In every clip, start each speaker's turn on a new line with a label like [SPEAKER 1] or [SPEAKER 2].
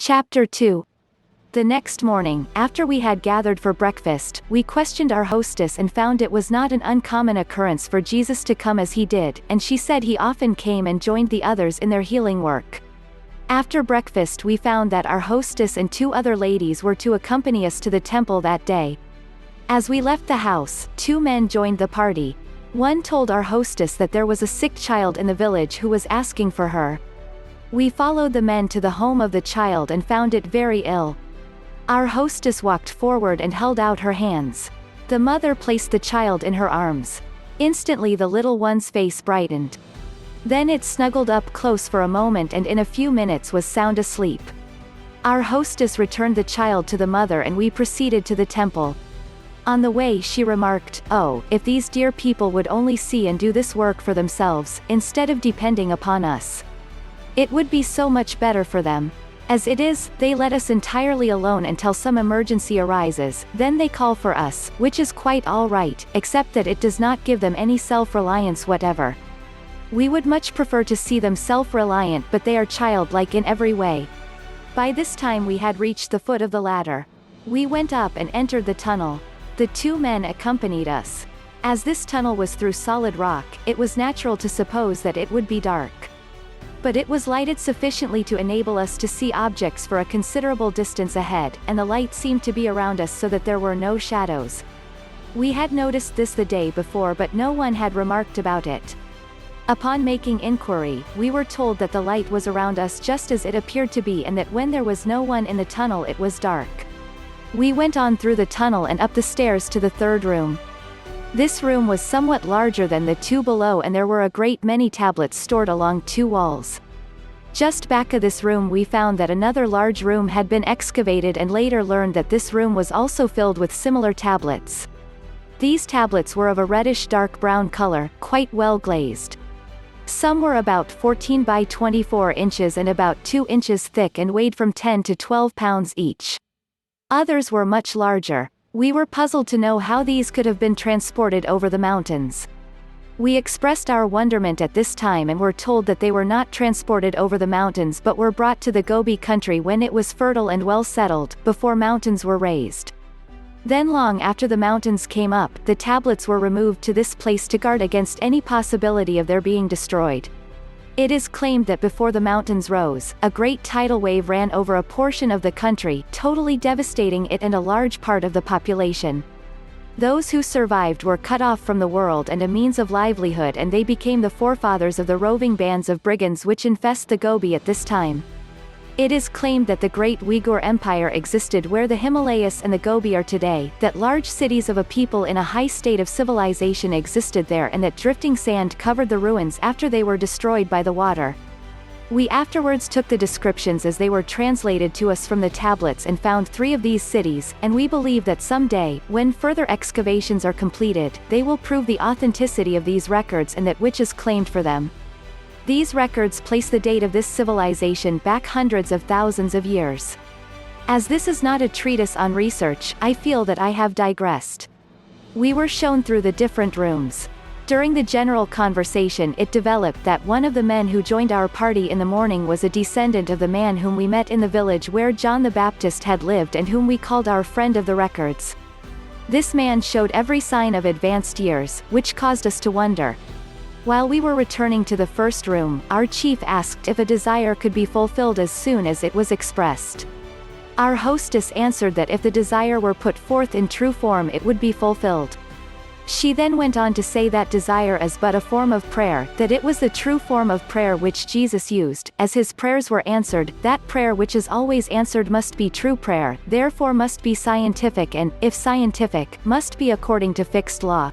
[SPEAKER 1] Chapter 2. The next morning, after we had gathered for breakfast, we questioned our hostess and found it was not an uncommon occurrence for Jesus to come as he did, and she said he often came and joined the others in their healing work. After breakfast we found that our hostess and 2 other ladies were to accompany us to the temple that day. As we left the house, 2 men joined the party. One told our hostess that there was a sick child in the village who was asking for her. We followed the men to the home of the child and found it very ill. Our hostess walked forward and held out her hands. The mother placed the child in her arms. Instantly the little one's face brightened. Then it snuggled up close for a moment and in a few minutes was sound asleep. Our hostess returned the child to the mother and we proceeded to the temple. On the way she remarked, "Oh, if these dear people would only see and do this work for themselves, instead of depending upon us. It would be so much better for them. As it is, they let us entirely alone until some emergency arises, then they call for us, which is quite all right, except that it does not give them any self-reliance whatever. We would much prefer to see them self-reliant, but they are childlike in every way." By this time we had reached the foot of the ladder. We went up and entered the tunnel. The 2 men accompanied us. As this tunnel was through solid rock, it was natural to suppose that it would be dark. But it was lighted sufficiently to enable us to see objects for a considerable distance ahead, and the light seemed to be around us so that there were no shadows. We had noticed this the day before but no one had remarked about it. Upon making inquiry, we were told that the light was around us just as it appeared to be and that when there was no one in the tunnel it was dark. We went on through the tunnel and up the stairs to the 3rd room. This room was somewhat larger than the 2 below and there were a great many tablets stored along 2 walls. Just back of this room we found that another large room had been excavated and later learned that this room was also filled with similar tablets. These tablets were of a reddish dark brown color, quite well glazed. Some were about 14 by 24 inches and about 2 inches thick and weighed from 10 to 12 pounds each. Others were much larger. We were puzzled to know how these could have been transported over the mountains. We expressed our wonderment at this time and were told that they were not transported over the mountains but were brought to the Gobi country when it was fertile and well settled, before mountains were raised. Then long after the mountains came up, the tablets were removed to this place to guard against any possibility of their being destroyed. It is claimed that before the mountains rose, a great tidal wave ran over a portion of the country, totally devastating it and a large part of the population. Those who survived were cut off from the world and a means of livelihood and they became the forefathers of the roving bands of brigands which infest the Gobi at this time. It is claimed that the great Uyghur Empire existed where the Himalayas and the Gobi are today, that large cities of a people in a high state of civilization existed there and that drifting sand covered the ruins after they were destroyed by the water. We afterwards took the descriptions as they were translated to us from the tablets and found 3 of these cities, and we believe that someday, when further excavations are completed, they will prove the authenticity of these records and that which is claimed for them. These records place the date of this civilization back hundreds of thousands of years. As this is not a treatise on research, I feel that I have digressed. We were shown through the different rooms. During the general conversation it developed that one of the men who joined our party in the morning was a descendant of the man whom we met in the village where John the Baptist had lived and whom we called our friend of the records. This man showed every sign of advanced years, which caused us to wonder. While we were returning to the 1st room, our chief asked if a desire could be fulfilled as soon as it was expressed. Our hostess answered that if the desire were put forth in true form it would be fulfilled. She then went on to say that desire is but a form of prayer, that it was the true form of prayer which Jesus used, as his prayers were answered, that prayer which is always answered must be true prayer, therefore must be scientific and, if scientific, must be according to fixed law.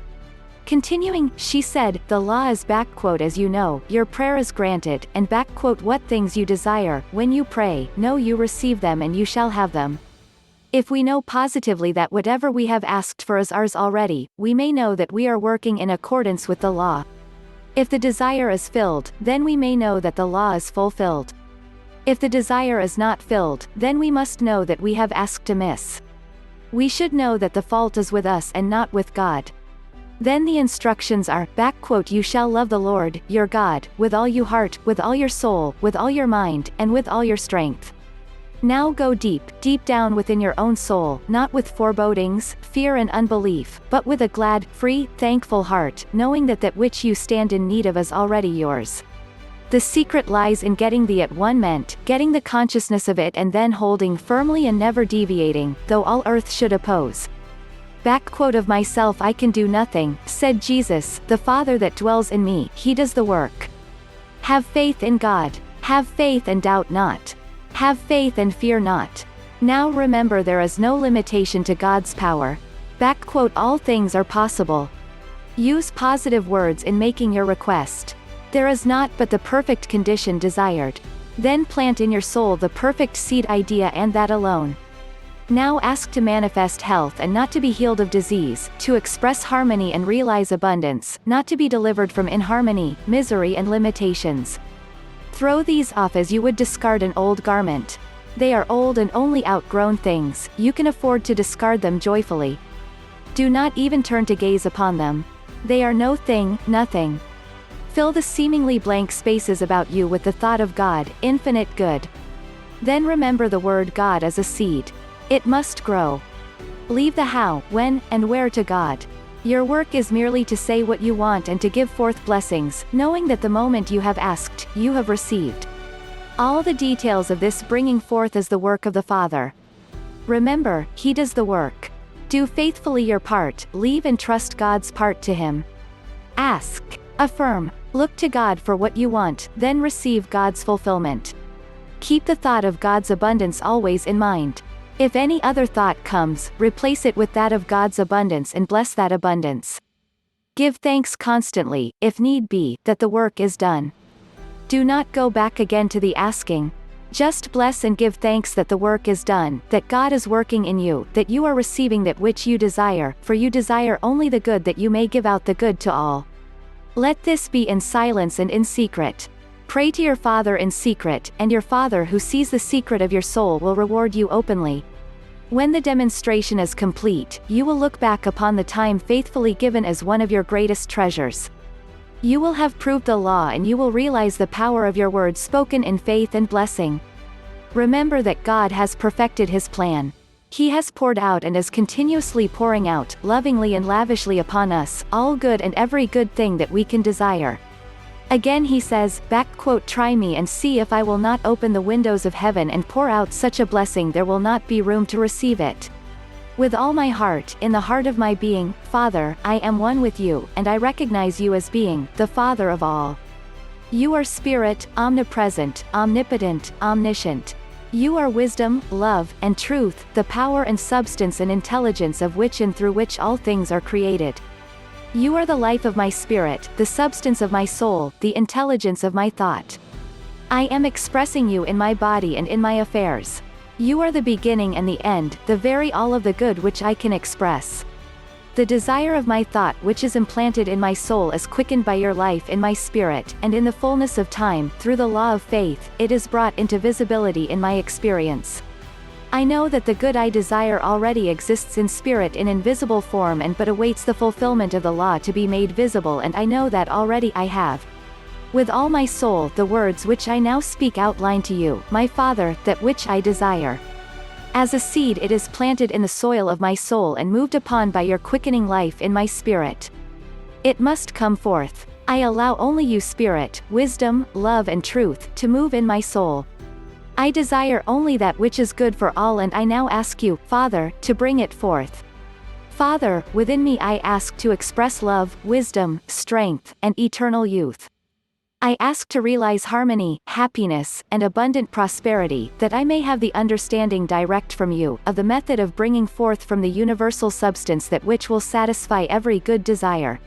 [SPEAKER 1] Continuing, she said, the law is as you know, your prayer is granted, and what things you desire, when you pray, know you receive them and you shall have them. If we know positively that whatever we have asked for is ours already, we may know that we are working in accordance with the law. If the desire is filled, then we may know that the law is fulfilled. If the desire is not filled, then we must know that we have asked amiss. We should know that the fault is with us and not with God. Then the instructions are, you shall love the Lord, your God, with all your heart, with all your soul, with all your mind, and with all your strength. Now go deep, deep down within your own soul, not with forebodings, fear and unbelief, but with a glad, free, thankful heart, knowing that that which you stand in need of is already yours. The secret lies in getting the at one meant, getting the consciousness of it and then holding firmly and never deviating, though all earth should oppose. Of myself I can do nothing, said Jesus, the Father that dwells in me, he does the work. Have faith in God. Have faith and doubt not. Have faith and fear not. Now remember there is no limitation to God's power. All things are possible. Use positive words in making your request. There is not but the perfect condition desired. Then plant in your soul the perfect seed idea and that alone. Now ask to manifest health and not to be healed of disease, to express harmony and realize abundance, not to be delivered from inharmony, misery and limitations. Throw these off as you would discard an old garment. They are old and only outgrown things, you can afford to discard them joyfully. Do not even turn to gaze upon them. They are no thing, nothing. Fill the seemingly blank spaces about you with the thought of God, infinite good. Then remember the word God as a seed. It must grow. Leave the how, when, and where to God. Your work is merely to say what you want and to give forth blessings, knowing that the moment you have asked, you have received. All the details of this bringing forth is the work of the Father. Remember, He does the work. Do faithfully your part, leave and trust God's part to Him. Ask. Affirm. Look to God for what you want, then receive God's fulfillment. Keep the thought of God's abundance always in mind. If any other thought comes, replace it with that of God's abundance and bless that abundance. Give thanks constantly, if need be, that the work is done. Do not go back again to the asking. Just bless and give thanks that the work is done, that God is working in you, that you are receiving that which you desire, for you desire only the good that you may give out the good to all. Let this be in silence and in secret. Pray to your Father in secret, and your Father who sees the secret of your soul will reward you openly. When the demonstration is complete, you will look back upon the time faithfully given as one of your greatest treasures. You will have proved the law and you will realize the power of your words spoken in faith and blessing. Remember that God has perfected His plan. He has poured out and is continuously pouring out, lovingly and lavishly upon us, all good and every good thing that we can desire. Again He says, try me and see if I will not open the windows of heaven and pour out such a blessing there will not be room to receive it. With all my heart, in the heart of my being, Father, I am one with you, and I recognize you as being, the Father of all. You are Spirit, omnipresent, omnipotent, omniscient. You are wisdom, love, and truth, the power and substance and intelligence of which and through which all things are created. You are the life of my spirit, the substance of my soul, the intelligence of my thought. I am expressing you in my body and in my affairs. You are the beginning and the end, the very all of the good which I can express. The desire of my thought which is implanted in my soul is quickened by your life in my spirit, and in the fullness of time, through the law of faith, it is brought into visibility in my experience. I know that the good I desire already exists in spirit in invisible form and but awaits the fulfillment of the law to be made visible, and I know that already I have. With all my soul the words which I now speak outline to you, my Father, that which I desire. As a seed it is planted in the soil of my soul and moved upon by your quickening life in my spirit. It must come forth. I allow only you Spirit, wisdom, love and truth, to move in my soul. I desire only that which is good for all, and I now ask you, Father, to bring it forth. Father, within me I ask to express love, wisdom, strength, and eternal youth. I ask to realize harmony, happiness, and abundant prosperity, that I may have the understanding direct from you, of the method of bringing forth from the universal substance that which will satisfy every good desire.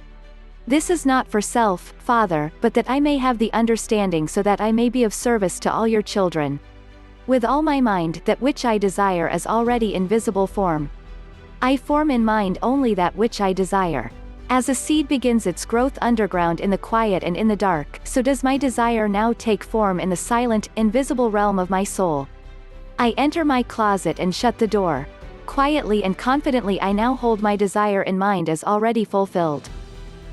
[SPEAKER 1] This is not for self, Father, but that I may have the understanding so that I may be of service to all your children. With all my mind that which I desire is already in visible form. I form in mind only that which I desire. As a seed begins its growth underground in the quiet and in the dark, so does my desire now take form in the silent, invisible realm of my soul. I enter my closet and shut the door. Quietly and confidently I now hold my desire in mind as already fulfilled.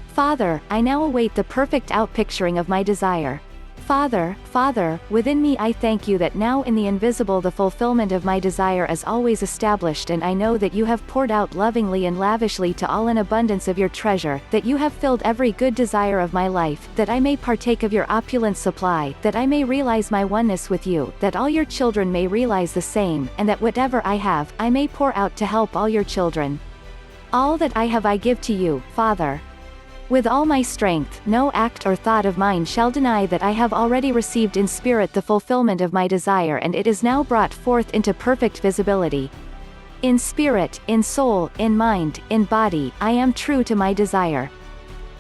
[SPEAKER 1] Father, I now await the perfect outpicturing of my desire. Father, Father, within me I thank you that now in the invisible the fulfillment of my desire is always established, and I know that you have poured out lovingly and lavishly to all an abundance of your treasure, that you have filled every good desire of my life, that I may partake of your opulent supply, that I may realize my oneness with you, that all your children may realize the same, and that whatever I have, I may pour out to help all your children. All that I have I give to you, Father. With all my strength, no act or thought of mine shall deny that I have already received in spirit the fulfillment of my desire, and it is now brought forth into perfect visibility. In spirit, in soul, in mind, in body, I am true to my desire.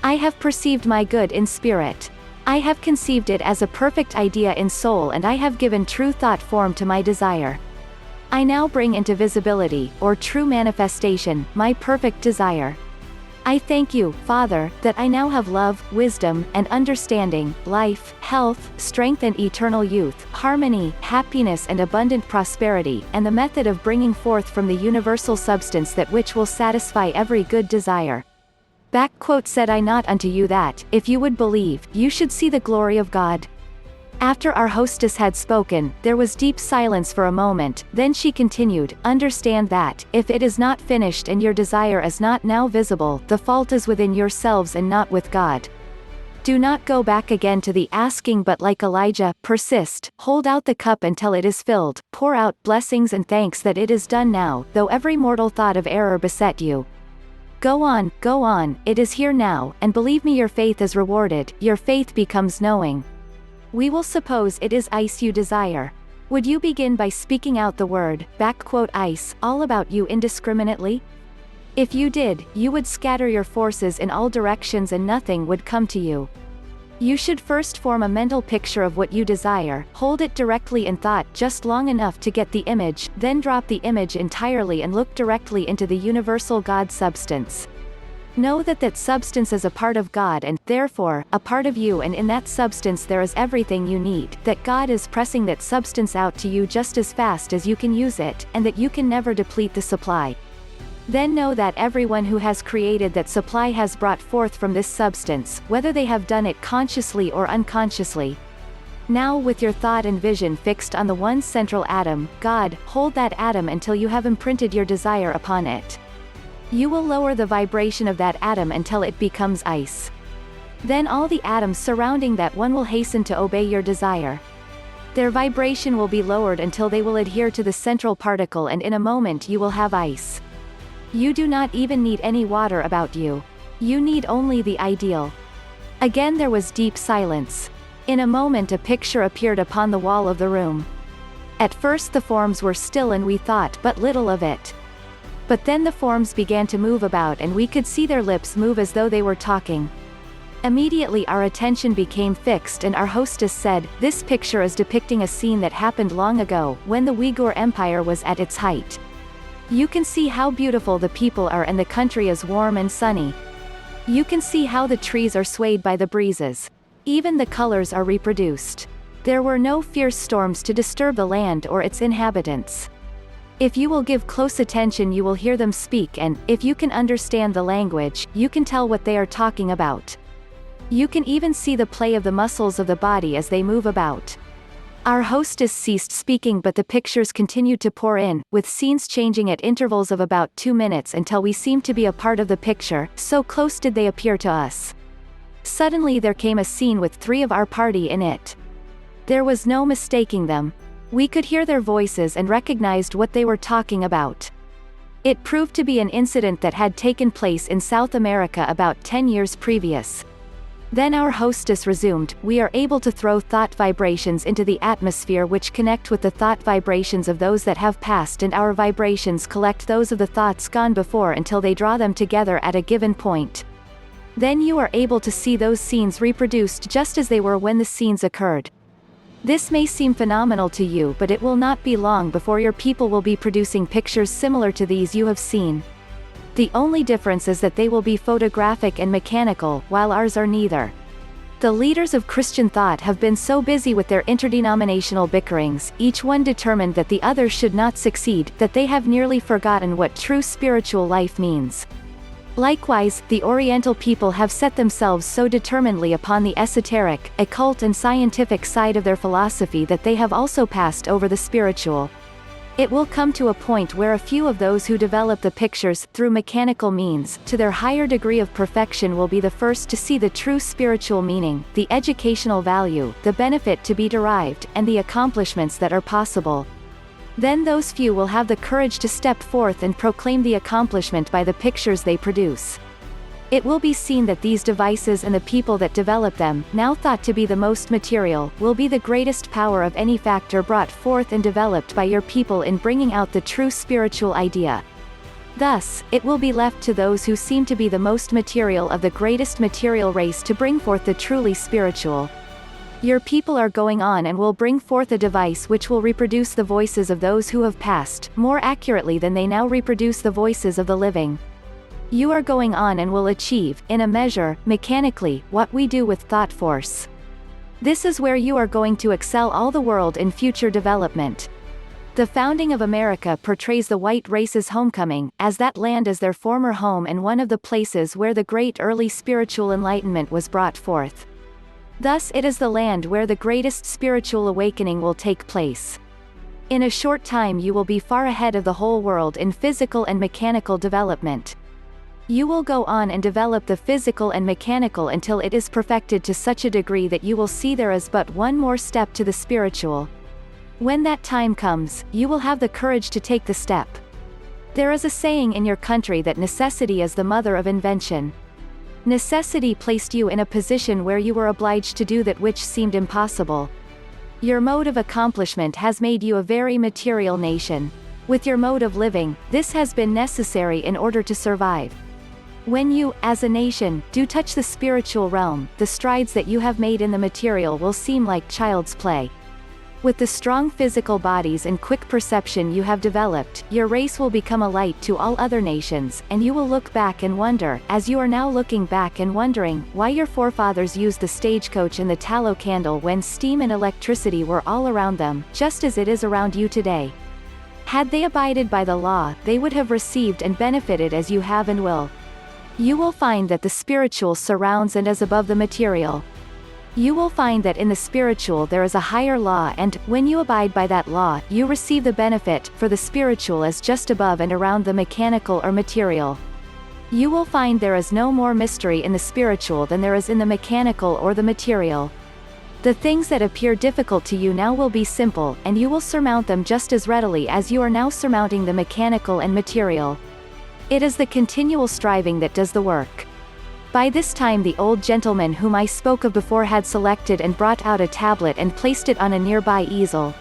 [SPEAKER 1] I have perceived my good in spirit. I have conceived it as a perfect idea in soul, and I have given true thought form to my desire. I now bring into visibility, or true manifestation, my perfect desire. I thank you, Father, that I now have love, wisdom, and understanding, life, health, strength and eternal youth, harmony, happiness and abundant prosperity, and the method of bringing forth from the universal substance that which will satisfy every good desire. Said I not unto you that, if you would believe, you should see the glory of God? After our hostess had spoken, there was deep silence for a moment, then she continued, understand that, if it is not finished and your desire is not now visible, the fault is within yourselves and not with God. Do not go back again to the asking, but like Elijah, persist, hold out the cup until it is filled, pour out blessings and thanks that it is done now, though every mortal thought of error beset you. Go on, it is here now, and believe me, your faith is rewarded, your faith becomes knowing. We will suppose it is ice you desire. Would you begin by speaking out the word, ice, all about you indiscriminately? If you did, you would scatter your forces in all directions and nothing would come to you. You should first form a mental picture of what you desire, hold it directly in thought just long enough to get the image, then drop the image entirely and look directly into the universal God substance. Know that that substance is a part of God and, therefore, a part of you, and in that substance there is everything you need, that God is pressing that substance out to you just as fast as you can use it, and that you can never deplete the supply. Then know that everyone who has created that supply has brought forth from this substance, whether they have done it consciously or unconsciously. Now with your thought and vision fixed on the one central atom, God, hold that atom until you have imprinted your desire upon it. You will lower the vibration of that atom until it becomes ice. Then all the atoms surrounding that one will hasten to obey your desire. Their vibration will be lowered until they will adhere to the central particle, and in a moment you will have ice. You do not even need any water about you. You need only the ideal. Again there was deep silence. In a moment a picture appeared upon the wall of the room. At first the forms were still and we thought but little of it. But then the forms began to move about and we could see their lips move as though they were talking. Immediately our attention became fixed and our hostess said, this picture is depicting a scene that happened long ago, when the Uyghur Empire was at its height. You can see how beautiful the people are and the country is warm and sunny. You can see how the trees are swayed by the breezes. Even the colors are reproduced. There were no fierce storms to disturb the land or its inhabitants. If you will give close attention you will hear them speak, and, if you can understand the language, you can tell what they are talking about. You can even see the play of the muscles of the body as they move about. Our hostess ceased speaking but the pictures continued to pour in, with scenes changing at intervals of about 2 minutes until we seemed to be a part of the picture, so close did they appear to us. Suddenly there came a scene with 3 of our party in it. There was no mistaking them. We could hear their voices and recognized what they were talking about. It proved to be an incident that had taken place in South America about 10 years previous. Then our hostess resumed, we are able to throw thought vibrations into the atmosphere which connect with the thought vibrations of those that have passed, and our vibrations collect those of the thoughts gone before until they draw them together at a given point. Then you are able to see those scenes reproduced just as they were when the scenes occurred. This may seem phenomenal to you, but it will not be long before your people will be producing pictures similar to these you have seen. The only difference is that they will be photographic and mechanical, while ours are neither. The leaders of Christian thought have been so busy with their interdenominational bickerings, each one determined that the others should not succeed, that they have nearly forgotten what true spiritual life means. Likewise, the Oriental people have set themselves so determinedly upon the esoteric, occult and scientific side of their philosophy that they have also passed over the spiritual. It will come to a point where a few of those who develop the pictures, through mechanical means, to their higher degree of perfection will be the first to see the true spiritual meaning, the educational value, the benefit to be derived, and the accomplishments that are possible. Then those few will have the courage to step forth and proclaim the accomplishment by the pictures they produce. It will be seen that these devices and the people that develop them, now thought to be the most material, will be the greatest power of any factor brought forth and developed by your people in bringing out the true spiritual idea. Thus, it will be left to those who seem to be the most material of the greatest material race to bring forth the truly spiritual. Your people are going on and will bring forth a device which will reproduce the voices of those who have passed, more accurately than they now reproduce the voices of the living. You are going on and will achieve, in a measure, mechanically, what we do with thought force. This is where you are going to excel all the world in future development. The founding of America portrays the white race's homecoming, as that land is their former home and one of the places where the great early spiritual enlightenment was brought forth. Thus it is the land where the greatest spiritual awakening will take place. In a short time you will be far ahead of the whole world in physical and mechanical development. You will go on and develop the physical and mechanical until it is perfected to such a degree that you will see there is but one more step to the spiritual. When that time comes, you will have the courage to take the step. There is a saying in your country that necessity is the mother of invention. Necessity placed you in a position where you were obliged to do that which seemed impossible. Your mode of accomplishment has made you a very material nation. With your mode of living, this has been necessary in order to survive. When you, as a nation, do touch the spiritual realm, the strides that you have made in the material will seem like child's play. With the strong physical bodies and quick perception you have developed, your race will become a light to all other nations, and you will look back and wonder, as you are now looking back and wondering, why your forefathers used the stagecoach and the tallow candle when steam and electricity were all around them, just as it is around you today. Had they abided by the law, they would have received and benefited as you have and will. You will find that the spiritual surrounds and is above the material. You will find that in the spiritual there is a higher law and, when you abide by that law, you receive the benefit, for the spiritual is just above and around the mechanical or material. You will find there is no more mystery in the spiritual than there is in the mechanical or the material. The things that appear difficult to you now will be simple, and you will surmount them just as readily as you are now surmounting the mechanical and material. It is the continual striving that does the work. By this time the old gentleman whom I spoke of before had selected and brought out a tablet and placed it on a nearby easel.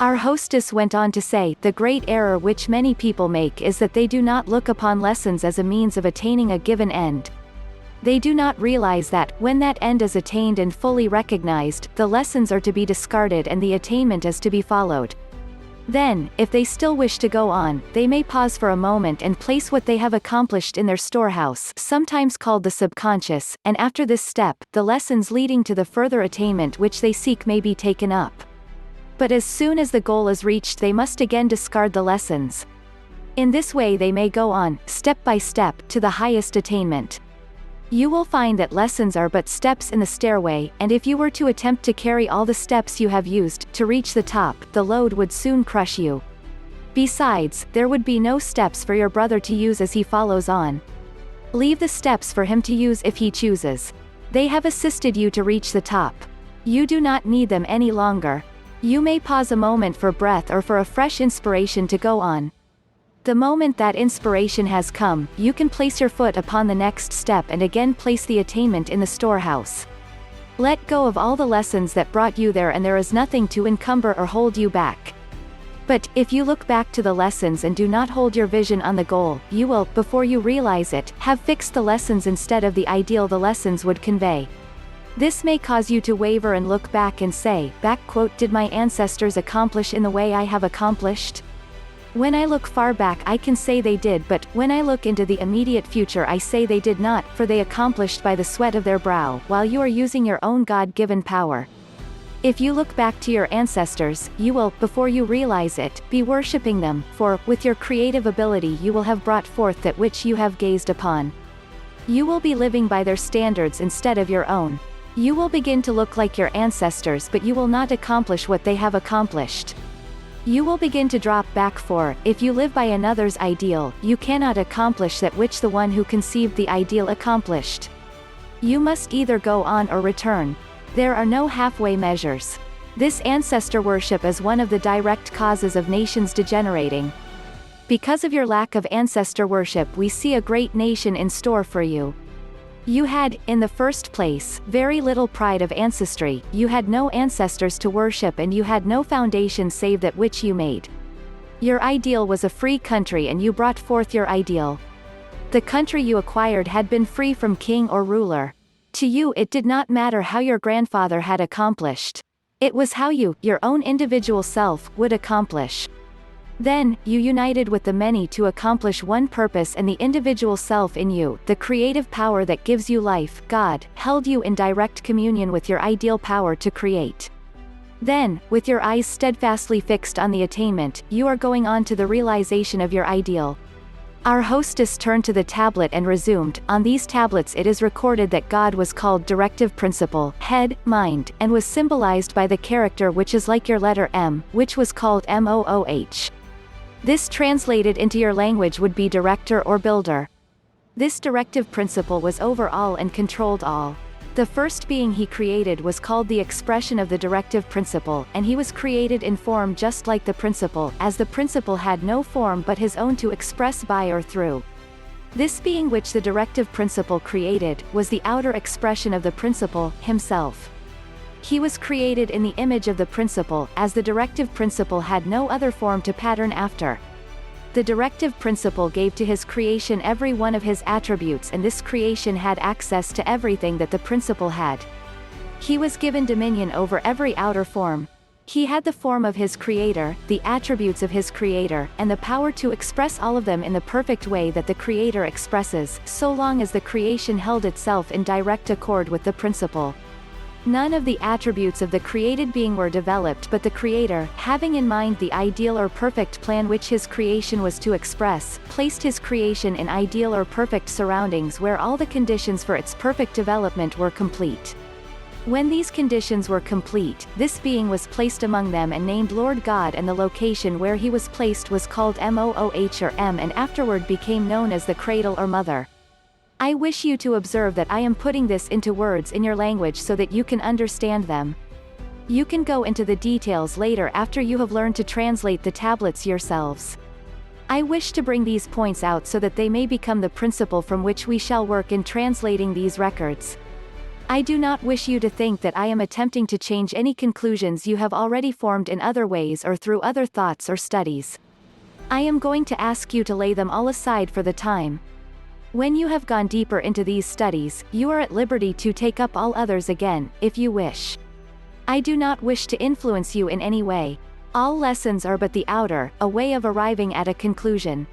[SPEAKER 1] Our hostess went on to say, the great error which many people make is that they do not look upon lessons as a means of attaining a given end. They do not realize that, when that end is attained and fully recognized, the lessons are to be discarded and the attainment is to be followed. Then, if they still wish to go on, they may pause for a moment and place what they have accomplished in their storehouse, sometimes called the subconscious, and after this step, the lessons leading to the further attainment which they seek may be taken up. But as soon as the goal is reached they must again discard the lessons. In this way they may go on, step by step, to the highest attainment. You will find that lessons are but steps in the stairway, and if you were to attempt to carry all the steps you have used, to reach the top, the load would soon crush you. Besides, there would be no steps for your brother to use as he follows on. Leave the steps for him to use if he chooses. They have assisted you to reach the top. You do not need them any longer. You may pause a moment for breath or for a fresh inspiration to go on. The moment that inspiration has come, you can place your foot upon the next step and again place the attainment in the storehouse. Let go of all the lessons that brought you there and there is nothing to encumber or hold you back. But, if you look back to the lessons and do not hold your vision on the goal, you will, before you realize it, have fixed the lessons instead of the ideal the lessons would convey. This may cause you to waver and look back and say, "Did my ancestors accomplish in the way I have accomplished? When I look far back I can say they did, but, when I look into the immediate future I say they did not, for they accomplished by the sweat of their brow, while you are using your own God-given power." If you look back to your ancestors, you will, before you realize it, be worshipping them, for, with your creative ability you will have brought forth that which you have gazed upon. You will be living by their standards instead of your own. You will begin to look like your ancestors, but you will not accomplish what they have accomplished. You will begin to drop back, for, if you live by another's ideal, you cannot accomplish that which the one who conceived the ideal accomplished. You must either go on or return. There are no halfway measures. This ancestor worship is one of the direct causes of nations degenerating. Because of your lack of ancestor worship, we see a great nation in store for you. You had, in the first place, very little pride of ancestry, you had no ancestors to worship, and you had no foundation save that which you made. Your ideal was a free country, and you brought forth your ideal. The country you acquired had been free from king or ruler. To you it did not matter how your grandfather had accomplished. It was how you, your own individual self, would accomplish. Then, you united with the many to accomplish one purpose, and the individual self in you, the creative power that gives you life, God, held you in direct communion with your ideal power to create. Then, with your eyes steadfastly fixed on the attainment, you are going on to the realization of your ideal. Our hostess turned to the tablet and resumed, on these tablets it is recorded that God was called directive principle, head, mind, and was symbolized by the character which is like your letter M, which was called MOOH. This translated into your language would be director or builder. This directive principle was over all and controlled all. The first being he created was called the expression of the directive principle, and he was created in form just like the principle, as the principle had no form but his own to express by or through. This being which the directive principle created, was the outer expression of the principle, himself. He was created in the image of the principle, as the directive principle had no other form to pattern after. The directive principle gave to his creation every one of his attributes, and this creation had access to everything that the principle had. He was given dominion over every outer form. He had the form of his creator, the attributes of his creator, and the power to express all of them in the perfect way that the creator expresses, so long as the creation held itself in direct accord with the principle. None of the attributes of the created being were developed, but the Creator, having in mind the ideal or perfect plan which his creation was to express, placed his creation in ideal or perfect surroundings where all the conditions for its perfect development were complete. When these conditions were complete, this being was placed among them and named Lord God, and the location where he was placed was called Mooh or M, and afterward became known as the cradle or mother. I wish you to observe that I am putting this into words in your language so that you can understand them. You can go into the details later after you have learned to translate the tablets yourselves. I wish to bring these points out so that they may become the principle from which we shall work in translating these records. I do not wish you to think that I am attempting to change any conclusions you have already formed in other ways or through other thoughts or studies. I am going to ask you to lay them all aside for the time. When you have gone deeper into these studies, you are at liberty to take up all others again, if you wish. I do not wish to influence you in any way. All lessons are but the outer, a way of arriving at a conclusion.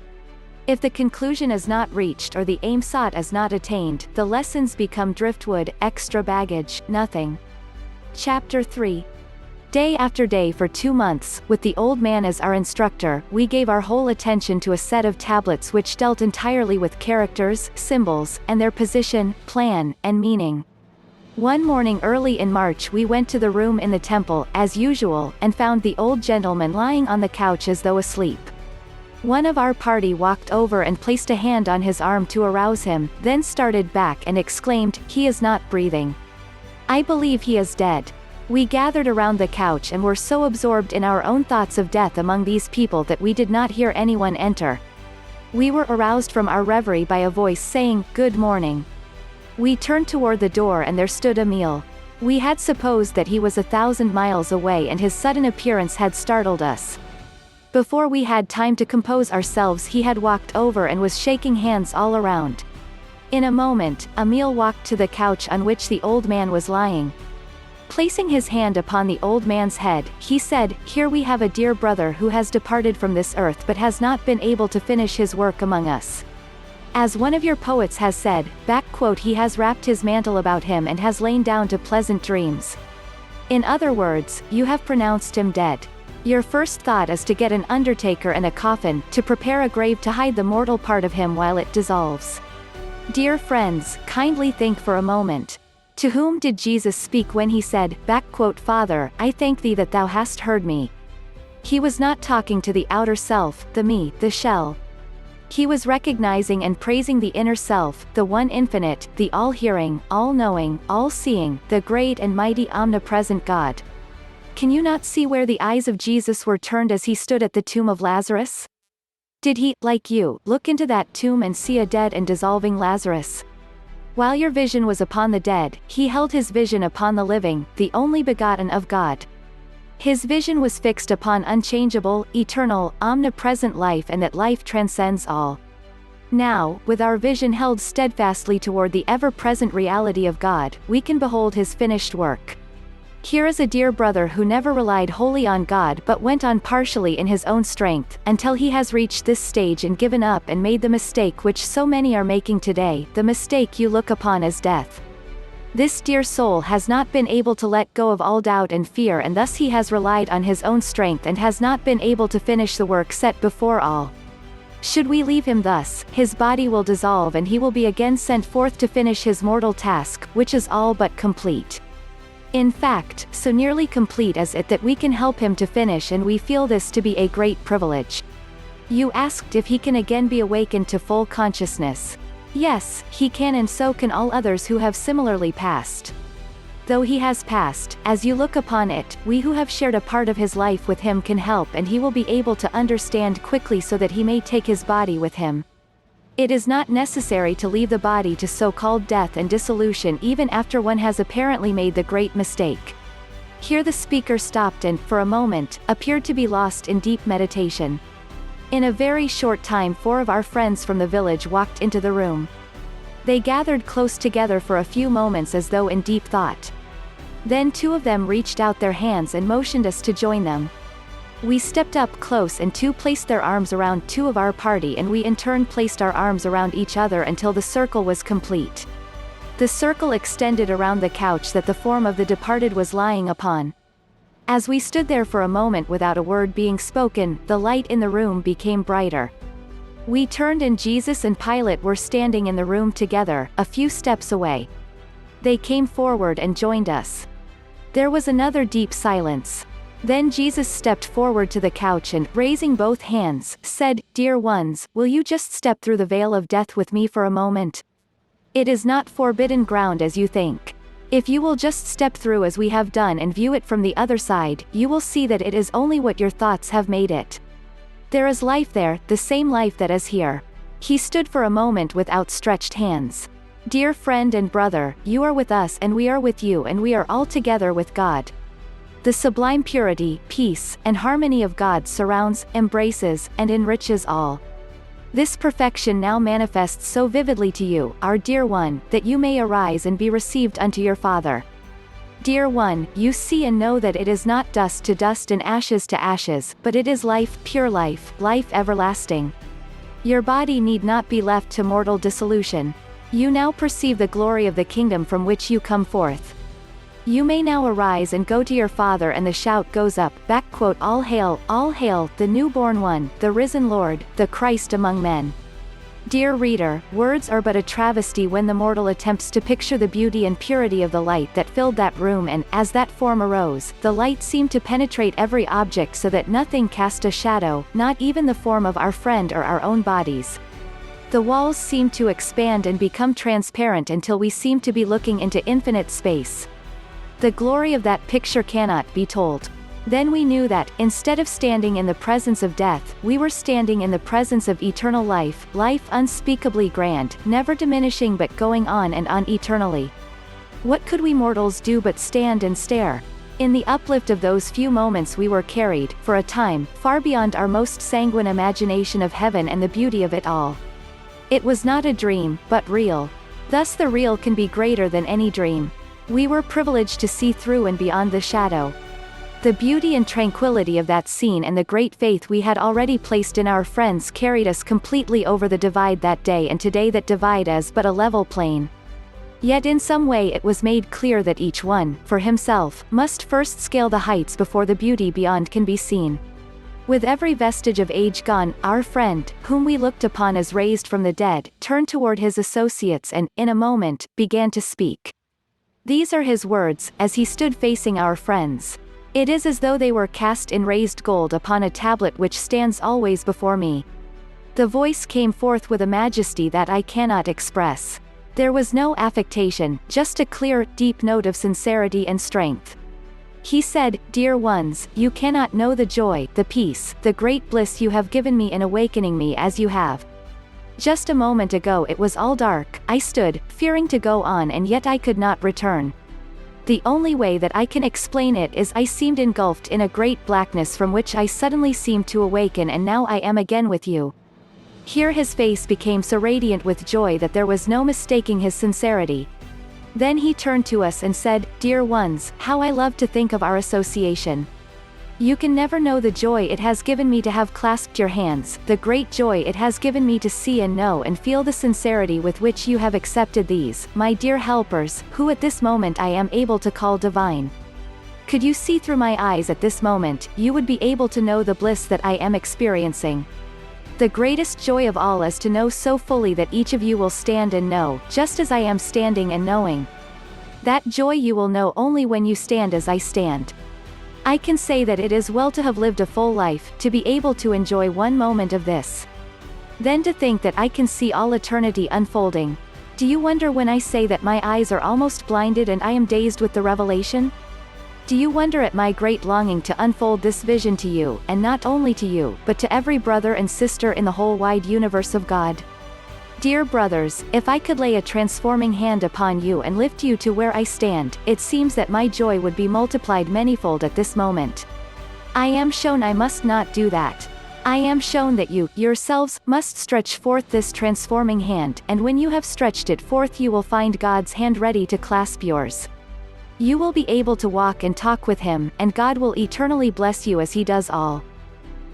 [SPEAKER 1] If the conclusion is not reached or the aim sought is not attained, the lessons become driftwood, extra baggage, nothing. Chapter 3. Day after day for 2 months, with the old man as our instructor, we gave our whole attention to a set of tablets which dealt entirely with characters, symbols, and their position, plan, and meaning. One morning early in March we went to the room in the temple, as usual, and found the old gentleman lying on the couch as though asleep. One of our party walked over and placed a hand on his arm to arouse him, then started back and exclaimed, "He is not breathing. I believe he is dead." We gathered around the couch and were so absorbed in our own thoughts of death among these people that we did not hear anyone enter. We were aroused from our reverie by a voice saying, "Good morning." We turned toward the door and there stood Emil. We had supposed that he was 1,000 miles away, and his sudden appearance had startled us. Before we had time to compose ourselves he had walked over and was shaking hands all around. In a moment, Emil walked to the couch on which the old man was lying. Placing his hand upon the old man's head, he said, "Here we have a dear brother who has departed from this earth but has not been able to finish his work among us. As one of your poets has said, he has wrapped his mantle about him and has lain down to pleasant dreams. In other words, you have pronounced him dead. Your first thought is to get an undertaker and a coffin, to prepare a grave to hide the mortal part of him while it dissolves. Dear friends, kindly think for a moment. To whom did Jesus speak when he said, "Father, I thank thee that thou hast heard me"? He was not talking to the outer self, the me, the shell. He was recognizing and praising the inner self, the one infinite, the all-hearing, all-knowing, all-seeing, the great and mighty omnipresent God. Can you not see where the eyes of Jesus were turned as he stood at the tomb of Lazarus? Did he, like you, look into that tomb and see a dead and dissolving Lazarus? While your vision was upon the dead, he held his vision upon the living, the only begotten of God. His vision was fixed upon unchangeable, eternal, omnipresent life, and that life transcends all. Now, with our vision held steadfastly toward the ever-present reality of God, we can behold his finished work. Here is a dear brother who never relied wholly on God but went on partially in his own strength, until he has reached this stage and given up and made the mistake which so many are making today, the mistake you look upon as death. This dear soul has not been able to let go of all doubt and fear, and thus he has relied on his own strength and has not been able to finish the work set before all. Should we leave him thus, his body will dissolve and he will be again sent forth to finish his mortal task, which is all but complete. In fact, so nearly complete is it that we can help him to finish, and we feel this to be a great privilege. You asked if he can again be awakened to full consciousness. Yes, he can, and so can all others who have similarly passed. Though he has passed, as you look upon it, we who have shared a part of his life with him can help, and he will be able to understand quickly so that he may take his body with him. It is not necessary to leave the body to so-called death and dissolution even after one has apparently made the great mistake. Here the speaker stopped and, for a moment, appeared to be lost in deep meditation. In a very short time 4 of our friends from the village walked into the room. They gathered close together for a few moments as though in deep thought. Then 2 of them reached out their hands and motioned us to join them. We stepped up close and 2 placed their arms around 2 of our party, and we in turn placed our arms around each other until the circle was complete. The circle extended around the couch that the form of the departed was lying upon. As we stood there for a moment without a word being spoken, the light in the room became brighter. We turned and Jesus and Pilate were standing in the room together, a few steps away. They came forward and joined us. There was another deep silence. Then Jesus stepped forward to the couch and, raising both hands, said, "Dear ones, will you just step through the veil of death with me for a moment? It is not forbidden ground as you think. If you will just step through as we have done and view it from the other side, you will see that it is only what your thoughts have made it. There is life there, the same life that is here." He stood for a moment with outstretched hands. "Dear friend and brother, you are with us and we are with you, and we are all together with God. The sublime purity, peace, and harmony of God surrounds, embraces, and enriches all. This perfection now manifests so vividly to you, our dear one, that you may arise and be received unto your Father. Dear one, you see and know that it is not dust to dust and ashes to ashes, but it is life, pure life, life everlasting. Your body need not be left to mortal dissolution. You now perceive the glory of the kingdom from which you come forth. You may now arise and go to your Father," and the shout goes up, "All hail, the newborn one, the risen Lord, the Christ among men." Dear reader, words are but a travesty when the mortal attempts to picture the beauty and purity of the light that filled that room, and, as that form arose, the light seemed to penetrate every object so that nothing cast a shadow, not even the form of our friend or our own bodies. The walls seemed to expand and become transparent until we seemed to be looking into infinite space. The glory of that picture cannot be told. Then we knew that, instead of standing in the presence of death, we were standing in the presence of eternal life, life unspeakably grand, never diminishing but going on and on eternally. What could we mortals do but stand and stare? In the uplift of those few moments we were carried, for a time, far beyond our most sanguine imagination of heaven and the beauty of it all. It was not a dream, but real. Thus the real can be greater than any dream. We were privileged to see through and beyond the shadow. The beauty and tranquility of that scene and the great faith we had already placed in our friends carried us completely over the divide that day, and today that divide is but a level plain. Yet in some way it was made clear that each one, for himself, must first scale the heights before the beauty beyond can be seen. With every vestige of age gone, our friend, whom we looked upon as raised from the dead, turned toward his associates and, in a moment, began to speak. These are his words, as he stood facing our friends. It is as though they were cast in raised gold upon a tablet which stands always before me. The voice came forth with a majesty that I cannot express. There was no affectation, just a clear, deep note of sincerity and strength. He said, "Dear ones, you cannot know the joy, the peace, the great bliss you have given me in awakening me as you have. Just a moment ago it was all dark, I stood, fearing to go on and yet I could not return. The only way that I can explain it is I seemed engulfed in a great blackness from which I suddenly seemed to awaken and now I am again with you." Here his face became so radiant with joy that there was no mistaking his sincerity. Then he turned to us and said, "Dear ones, how I love to think of our association. You can never know the joy it has given me to have clasped your hands, the great joy it has given me to see and know and feel the sincerity with which you have accepted these, my dear helpers, who at this moment I am able to call divine. Could you see through my eyes at this moment, you would be able to know the bliss that I am experiencing. The greatest joy of all is to know so fully that each of you will stand and know, just as I am standing and knowing. That joy you will know only when you stand as I stand. I can say that it is well to have lived a full life, to be able to enjoy one moment of this. Then to think that I can see all eternity unfolding. Do you wonder when I say that my eyes are almost blinded and I am dazed with the revelation? Do you wonder at my great longing to unfold this vision to you, and not only to you, but to every brother and sister in the whole wide universe of God? Dear brothers, if I could lay a transforming hand upon you and lift you to where I stand, it seems that my joy would be multiplied manyfold at this moment. I am shown I must not do that. I am shown that you, yourselves, must stretch forth this transforming hand, and when you have stretched it forth you will find God's hand ready to clasp yours. You will be able to walk and talk with him, and God will eternally bless you as he does all.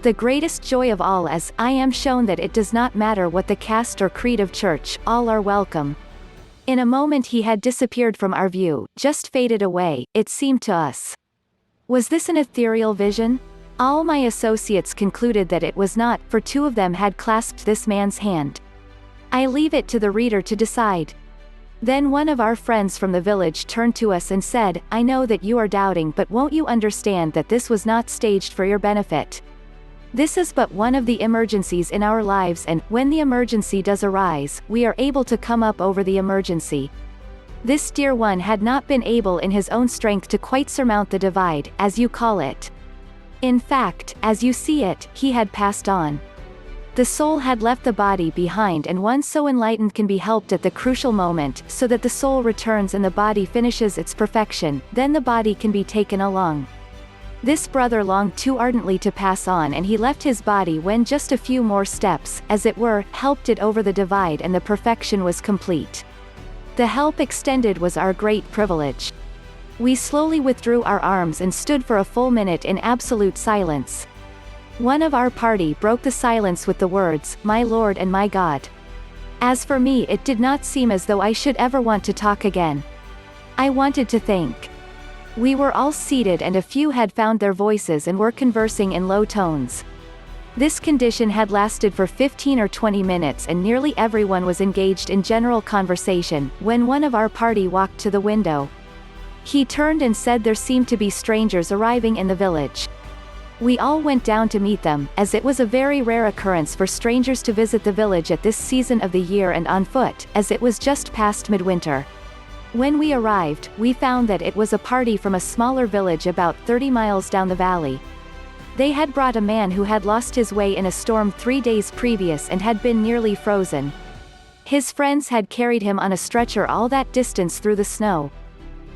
[SPEAKER 1] The greatest joy of all is, I am shown that it does not matter what the caste or creed of church, all are welcome. In a moment he had disappeared from our view, just faded away, it seemed to us. Was this an ethereal vision? All my associates concluded that it was not, for two of them had clasped this man's hand. I leave it to the reader to decide. Then one of our friends from the village turned to us and said, "I know that you are doubting, but won't you understand that this was not staged for your benefit? This is but one of the emergencies in our lives and, when the emergency does arise, we are able to come up over the emergency." This dear one had not been able in his own strength to quite surmount the divide, as you call it. In fact, as you see it, he had passed on. The soul had left the body behind, and one so enlightened can be helped at the crucial moment, so that the soul returns and the body finishes its perfection, then the body can be taken along. This brother longed too ardently to pass on, and he left his body when just a few more steps, as it were, helped it over the divide and the perfection was complete. The help extended was our great privilege. We slowly withdrew our arms and stood for a full minute in absolute silence. One of our party broke the silence with the words, "My Lord and my God." As for me, it did not seem as though I should ever want to talk again. I wanted to think. We were all seated and a few had found their voices and were conversing in low tones. This condition had lasted for 15 or 20 minutes and nearly everyone was engaged in general conversation, when one of our party walked to the window. He turned and said there seemed to be strangers arriving in the village. We all went down to meet them, as it was a very rare occurrence for strangers to visit the village at this season of the year and on foot, as it was just past midwinter. When we arrived, we found that it was a party from a smaller village about 30 miles down the valley. They had brought a man who had lost his way in a storm 3 days previous and had been nearly frozen. His friends had carried him on a stretcher all that distance through the snow.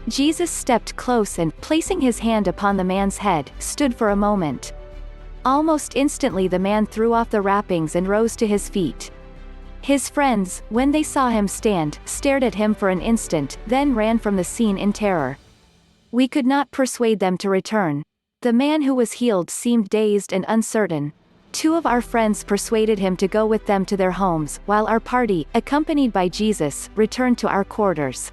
[SPEAKER 1] Jesus stepped close and, placing his hand upon the man's head, stood for a moment. Almost instantly the man threw off the wrappings and rose to his feet. His friends, when they saw him stand, stared at him for an instant, then ran from the scene in terror. We could not persuade them to return. The man who was healed seemed dazed and uncertain. Two of our friends persuaded him to go with them to their homes, while our party, accompanied by Jesus, returned to our quarters.